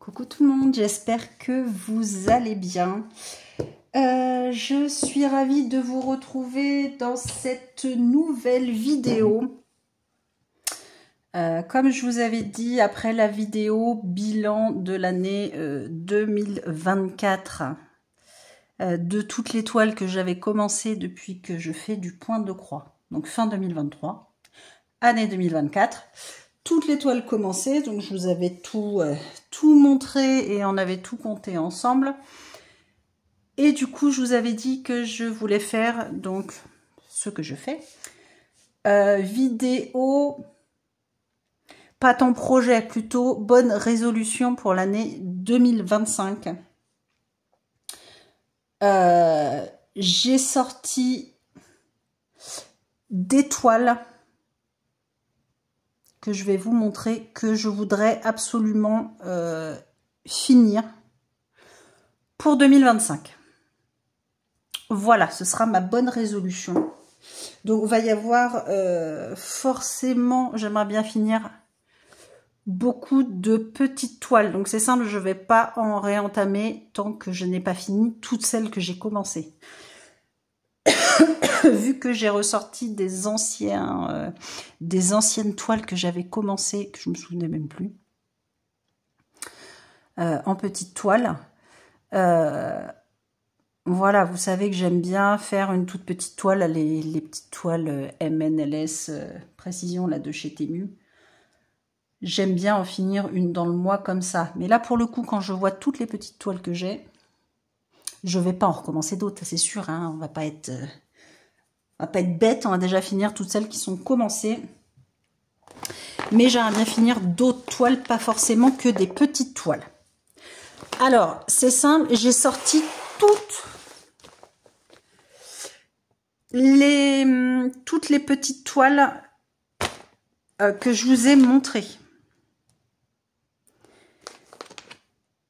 Coucou tout le monde, j'espère que vous allez bien. Je suis ravie de vous retrouver dans cette nouvelle vidéo. Comme je vous avais dit, après la vidéo bilan de l'année 2024, de toutes les toiles que j'avais commencé depuis que je fais du point de croix, donc fin 2023, année 2024, toutes les toiles commencées, donc je vous avais tout montré et on avait tout compté ensemble. Et du coup, je vous avais dit que je voulais faire donc ce que je fais. Vidéo, pas tant projet, plutôt bonne résolution pour l'année 2025. J'ai sorti des toiles que je vais vous montrer, que je voudrais absolument finir pour 2025. Voilà, ce sera ma bonne résolution. Donc, il va y avoir forcément, j'aimerais bien finir beaucoup de petites toiles. Donc, c'est simple, je ne vais pas en réentamer tant que je n'ai pas fini toutes celles que j'ai commencées. Vu que j'ai ressorti des anciennes toiles que j'avais commencées, que je me souvenais même plus, en petites toiles. Voilà, vous savez que j'aime bien faire une toute petite toile, les petites toiles MNLS précision là de chez Temu. J'aime bien en finir une dans le mois comme ça. Mais là, pour le coup, quand je vois toutes les petites toiles que j'ai, je vais pas en recommencer d'autres, c'est sûr. Hein, on va pas être bête, on va déjà finir toutes celles qui sont commencées. Mais j'aimerais bien finir d'autres toiles, pas forcément que des petites toiles. Alors, c'est simple, j'ai sorti toutes les petites toiles que je vous ai montrées.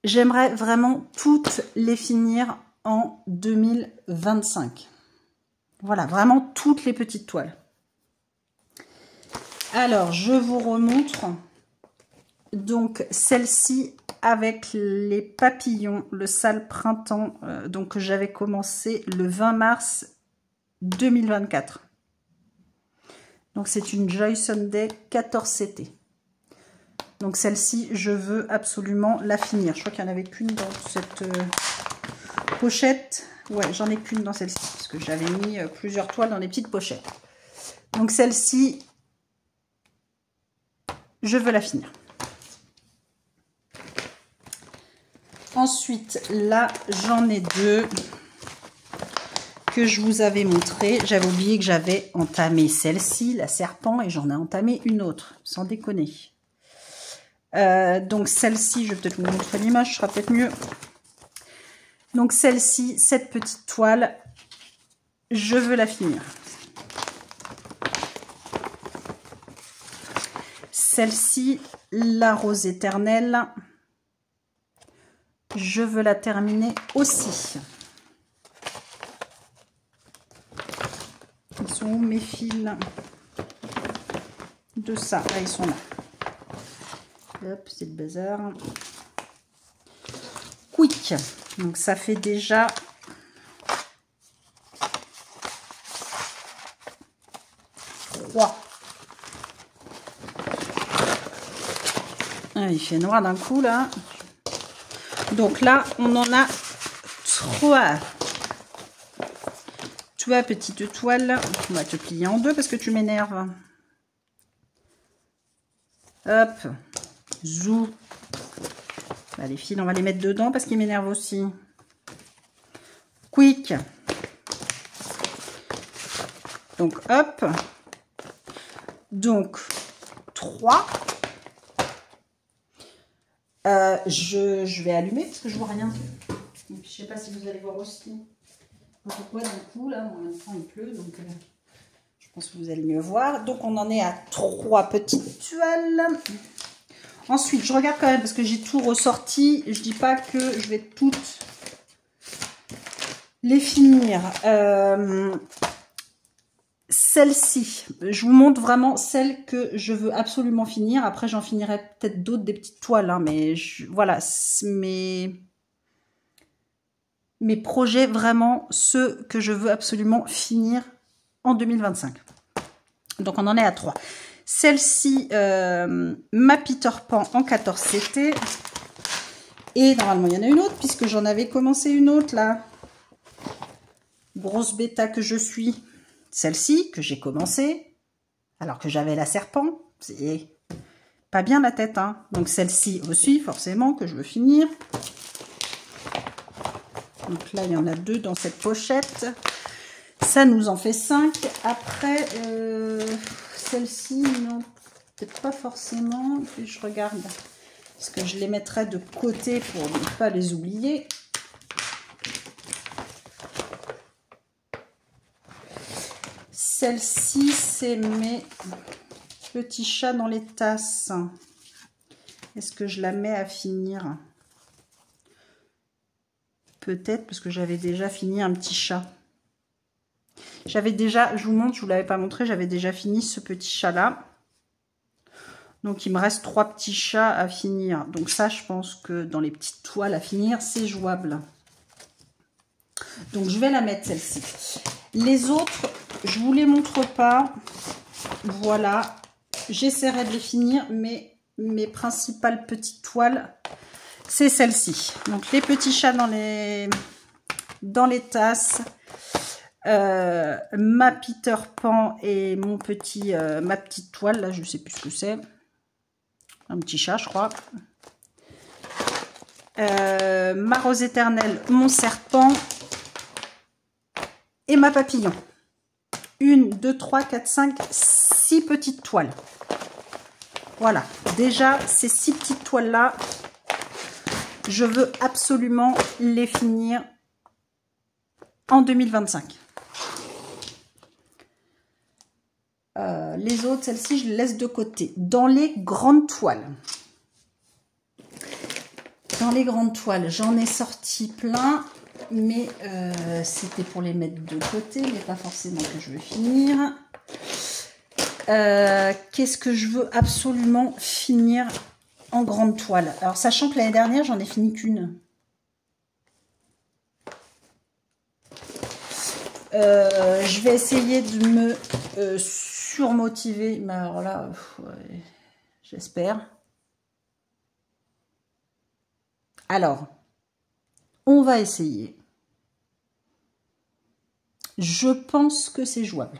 J'aimerais vraiment toutes les finir en 2025. Voilà, vraiment toutes les petites toiles. Alors, je vous remontre donc celle-ci avec les papillons, le sale printemps, donc que j'avais commencé le 20 mars 2024. Donc, c'est une Joy Sunday 14CT. Donc, celle-ci, je veux absolument la finir. Je crois qu'il n'y en avait qu'une dans cette pochette. Ouais, j'en ai qu'une dans celle-ci, parce que j'avais mis plusieurs toiles dans les petites pochettes. Donc, celle-ci, je veux la finir. Ensuite, là, j'en ai deux que je vous avais montré. J'avais oublié que j'avais entamé celle-ci, la serpent, et j'en ai entamé une autre, sans déconner. Donc, celle-ci, je vais peut-être vous montrer l'image, ce sera peut-être mieux. Donc, celle-ci, cette petite toile, je veux la finir. Celle-ci, la rose éternelle, je veux la terminer aussi. Ils sont où mes fils de ça? Là, ils sont là. Hop, c'est le bazar. Quick. Donc, ça fait déjà 3. Ah, il fait noir d'un coup, là. Donc là, on en a 3. Tu vois, petite toile. On va te plier en deux parce que tu m'énerves. Hop. Zou. Bah, les fils, on va les mettre dedans parce qu'ils m'énervent aussi. Quick. Donc, hop. Donc, 3. Je vais allumer parce que je vois rien. Donc, je sais pas si vous allez voir aussi. Pourquoi d'un coup, là, en même temps, il pleut. Donc, je pense que vous allez mieux voir. Donc, on en est à 3 petites toiles. Ensuite, je regarde quand même parce que j'ai tout ressorti. Je dis pas que je vais toutes les finir. celle-ci, je vous montre vraiment celle que je veux absolument finir. Après, j'en finirai peut-être d'autres, des petites toiles, hein, mais voilà, mes projets, vraiment, ceux que je veux absolument finir en 2025. Donc, on en est à 3. Celle-ci, ma Peter Pan en 14 CT. Et normalement, il y en a une autre, puisque j'en avais commencé une autre, là. Grosse bêta que je suis. Celle-ci, que j'ai commencé, alors que j'avais la serpent. C'est pas bien la tête, hein. Donc, celle-ci aussi, forcément, que je veux finir. Donc là, il y en a 2 dans cette pochette. Ça nous en fait 5. Après, celle-ci, non, peut-être pas forcément. Puis je regarde, parce que je les mettrai de côté pour ne pas les oublier. Celle-ci, c'est mes petits chats dans les tasses. Est-ce que je la mets à finir? Peut-être, parce que j'avais déjà fini un petit chat. J'avais déjà, je vous montre, je vous l'avais pas montré, j'avais déjà fini ce petit chat-là. Donc, il me reste 3 petits chats à finir. Donc ça, je pense que dans les petites toiles à finir, c'est jouable. Donc, je vais la mettre, celle-ci. Les autres, je vous les montre pas. Voilà. J'essaierai de les finir, mais mes principales petites toiles, c'est celle-ci. Donc, les petits chats dans les tasses. Ma Peter Pan et mon petit, ma petite toile, là, je sais plus ce que c'est. Un petit chat, je crois. Ma rose éternelle, mon serpent. Et ma papillon. 1, 2, 3, 4, 5, 6 petites toiles. Voilà. Déjà, ces 6 petites toiles-là, je veux absolument les finir en 2025. Les autres, celles-ci, je les laisse de côté. Dans les grandes toiles. Dans les grandes toiles, j'en ai sorti plein. Mais c'était pour les mettre de côté, mais pas forcément que je veux finir. Qu'est-ce que je veux absolument finir en grande toile? Alors, sachant que l'année dernière, j'en ai fini qu'une. Je vais essayer de me surmotiver. Mais alors là, ouais, j'espère. Alors, on va essayer. Je pense que c'est jouable.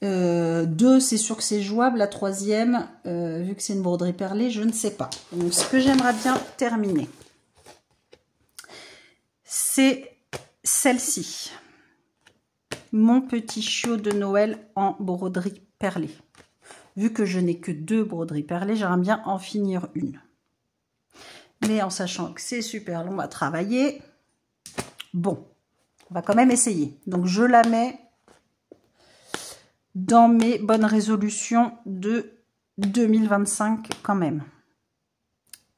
2, c'est sûr que c'est jouable. La troisième, vu que c'est une broderie perlée, je ne sais pas. Donc, ce que j'aimerais bien terminer, c'est celle-ci. Mon petit chiot de Noël en broderie perlée. Vu que je n'ai que 2 broderies perlées, j'aimerais bien en finir une. Mais en sachant que c'est super long à travailler, bon, on va quand même essayer. Donc, je la mets dans mes bonnes résolutions de 2025 quand même.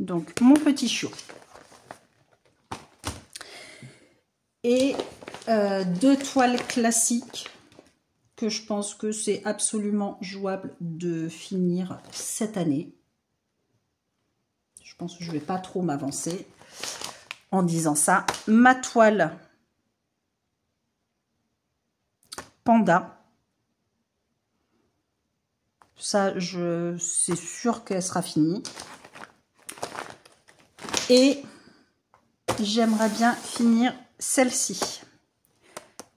Donc, mon petit chiot. Et 2 toiles classiques que je pense que c'est absolument jouable de finir cette année. Je pense que je ne vais pas trop m'avancer en disant ça. Ma toile panda. Ça, c'est sûr qu'elle sera finie. Et j'aimerais bien finir celle-ci.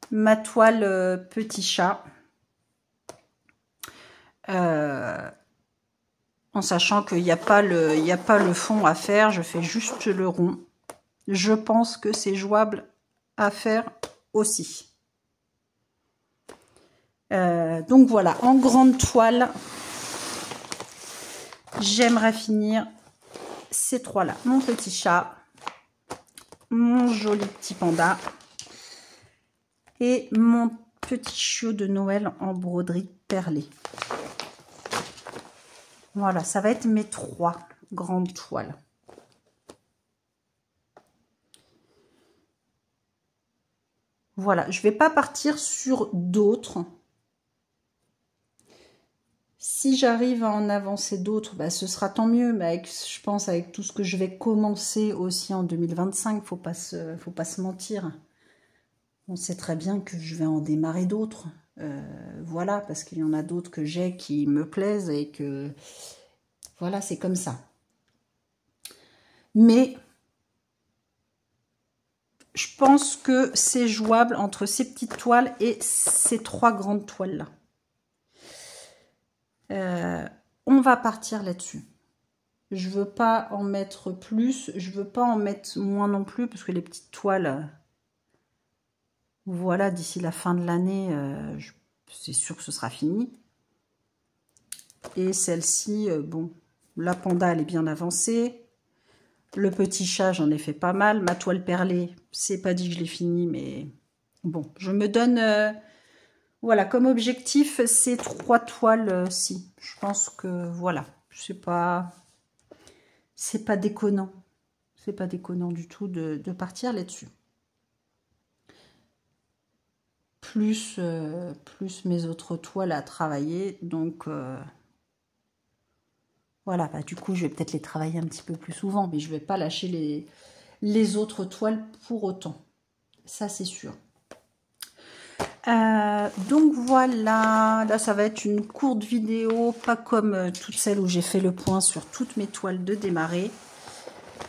Ma toile petit chat. En sachant qu'il n'y a pas le fond à faire, je fais juste le rond. Je pense que c'est jouable à faire aussi. Donc voilà, en grande toile, j'aimerais finir ces 3-là. Mon petit chat, mon joli petit panda et mon petit chiot de Noël en broderie perlée. Voilà, ça va être mes 3 grandes toiles. Voilà, je vais pas partir sur d'autres. Si j'arrive à en avancer d'autres, bah, ce sera tant mieux. Mais avec, je pense avec tout ce que je vais commencer aussi en 2025, faut pas se mentir. On sait très bien que je vais en démarrer d'autres. Voilà, parce qu'il y en a d'autres que j'ai qui me plaisent et que... Voilà, c'est comme ça. Mais je pense que c'est jouable entre ces petites toiles et ces 3 grandes toiles-là. On va partir là-dessus. Je veux pas en mettre plus, je veux pas en mettre moins non plus, parce que les petites toiles, voilà, d'ici la fin de l'année, c'est sûr que ce sera fini. Et celle-ci, bon, la panda, elle est bien avancée. Le petit chat, j'en ai fait pas mal. Ma toile perlée, c'est pas dit que je l'ai fini, mais bon, je me donne... voilà, comme objectif, ces 3 toiles-ci. Je pense que, voilà, c'est pas déconnant. C'est pas déconnant du tout de partir là-dessus. Plus mes autres toiles à travailler. Donc, voilà, bah, du coup, je vais peut-être les travailler un petit peu plus souvent. Mais je vais pas lâcher les autres toiles pour autant. Ça, c'est sûr. Donc voilà, là ça va être une courte vidéo, pas comme toutes celles où j'ai fait le point sur toutes mes toiles de démarrer,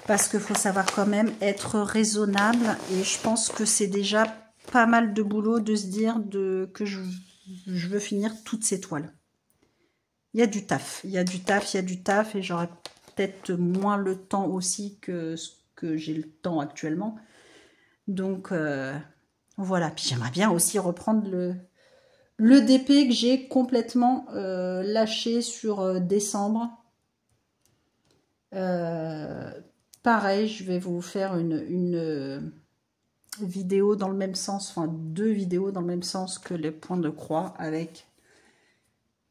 parce qu'il faut savoir quand même être raisonnable, et je pense que c'est déjà pas mal de boulot de se dire que je veux finir toutes ces toiles. Il y a du taf, il y a du taf, il y a du taf, et j'aurai peut-être moins le temps aussi que ce que j'ai le temps actuellement. Donc... voilà, puis j'aimerais bien aussi reprendre le DP que j'ai complètement lâché sur décembre. Pareil, je vais vous faire une vidéo dans le même sens, enfin 2 vidéos dans le même sens que les points de croix, avec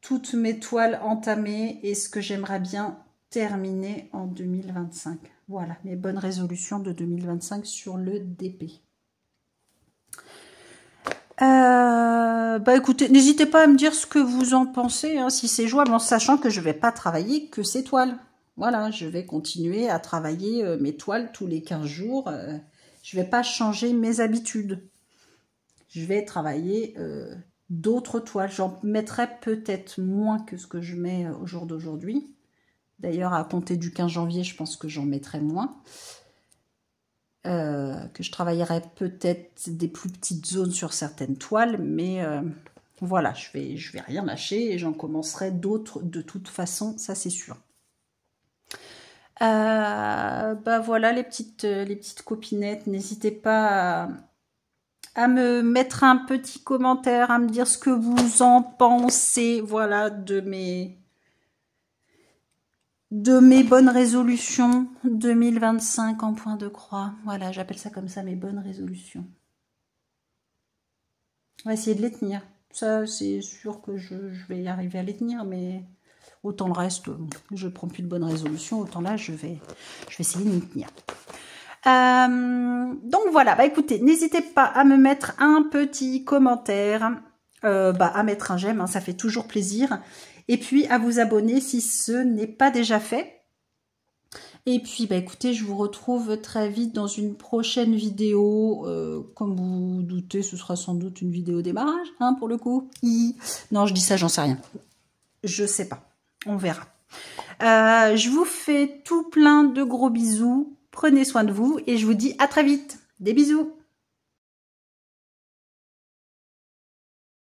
toutes mes toiles entamées et ce que j'aimerais bien terminer en 2025. Voilà, mes bonnes résolutions de 2025 sur le DP. Bah écoutez, n'hésitez pas à me dire ce que vous en pensez, hein, si c'est jouable, en sachant que je vais pas travailler que ces toiles. Voilà, je vais continuer à travailler mes toiles tous les 15 jours. Je vais pas changer mes habitudes. Je vais travailler d'autres toiles. J'en mettrai peut-être moins que ce que je mets au jour d'aujourd'hui. D'ailleurs, à compter du 15 janvier, je pense que j'en mettrai moins. Que je travaillerai peut-être des plus petites zones sur certaines toiles, mais voilà, je vais rien lâcher et j'en commencerai d'autres de toute façon, ça c'est sûr. Bah voilà les petites copinettes, n'hésitez pas à me mettre un petit commentaire, à me dire ce que vous en pensez, voilà, de mes bonnes résolutions 2025 en point de croix. Voilà, j'appelle ça comme ça, mes bonnes résolutions. On va essayer de les tenir. Ça, c'est sûr que je vais y arriver à les tenir, mais autant le reste, je prends plus de bonnes résolutions, autant là, je vais essayer de m'y tenir. Donc voilà, bah écoutez, n'hésitez pas à me mettre un petit commentaire, à mettre un j'aime, hein, ça fait toujours plaisir. Et puis à vous abonner si ce n'est pas déjà fait. Et puis bah écoutez, je vous retrouve très vite dans une prochaine vidéo. Comme vous vous doutez, ce sera sans doute une vidéo démarrage, hein, pour le coup. Non, je dis ça, j'en sais rien. Je sais pas. On verra. Je vous fais tout plein de gros bisous. Prenez soin de vous et je vous dis à très vite. Des bisous.